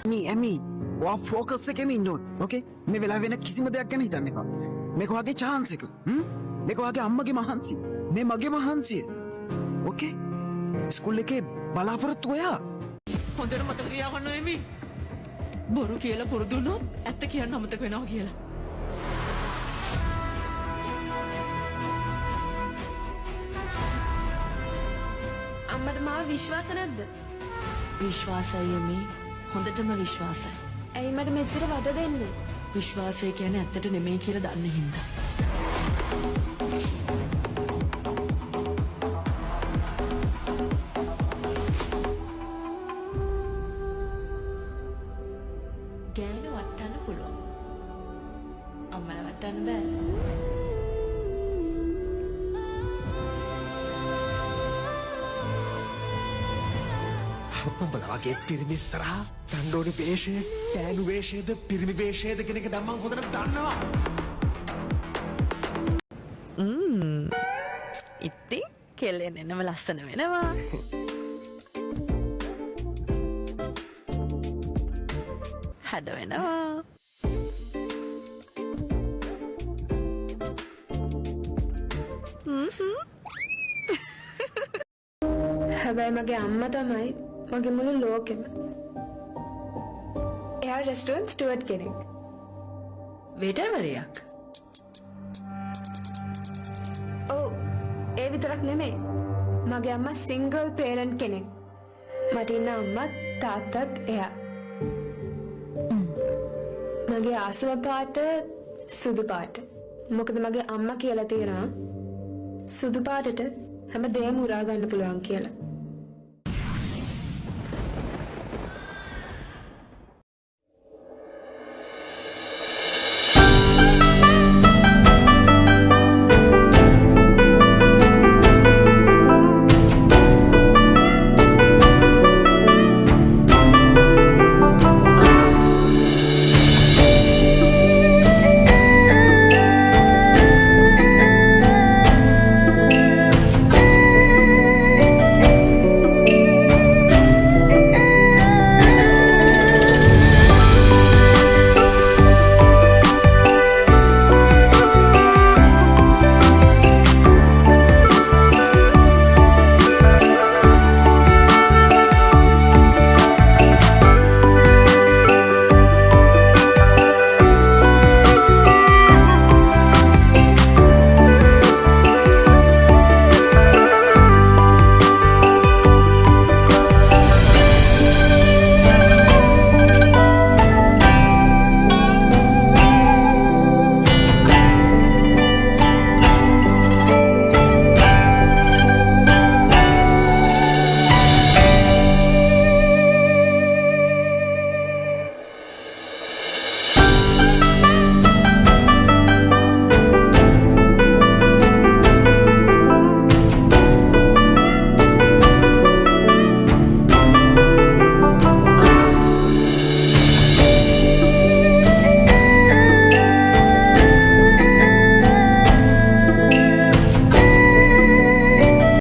ඇමි ඔයා ෆෝකස් එකෙම ඉන්න ඕනේ. ඕකේ? මේ වෙලාව වෙන කිසිම දෙයක් ගැන හිතන්න එපා. මේක ඔයාගේ chance එක. මේක ඔයාගේ අම්මගේ මහන්සිය. මේ මගේ මහන්සිය. ඕකේ? ස්කූල් එකේ බලාපොරොත්තු ඔයා. හොඳට මතක තියාගන්න එමි. බොරු කියලා පුරුදු වුණොත් ඇත්ත කියන්න අමතක වෙනවා කියලා. අම්මට මාව විශ්වාස නැද්ද? විශ්වාසයි එමි. හොඳටම විශ්වාසයි. ඇයි මට මෙච්චර වද දෙන්නේ? විශ්වාසය කියන්නේ ඇත්තට නෙමෙයි කියලා දන්න හින්දා. ගෑනු වටන්න පුළුවන්. අම්මල වටන්න බෑ. උඹලා වගේ පිරිමි ඉස්සරහා තණ්ඩෝනි වේශය, තෑනු වේශයද, පිරිමි වේශයද කියන එක දැන් මම හොඳට දන්නවා. ඉතින් කෙල්ලෙන් එන්නම ලස්සන වෙනවා. හඩ වෙනවා. හැබැයි මගේ අම්මා තමයි මගේ මුළු ලෝකෙම. එයා රෙස්ටුරන්ට් ස්ටුවර්ට් කෙනෙක්. වේටර්වරයක්. ඔව් ඒ විතරක් නෙමෙයි. මගේ අම්මා සිංගල් පේරන්ට් කෙනෙක්. මට ඉන්න අම්මත් තාත්තත් එයා. මගේ ආසම පාට සුදු පාට. මොකද මගේ අම්මා කියලා තියෙනවා සුදු පාටට හැම දෙයක්ම උරා ගන්න පුළුවන් කියලා.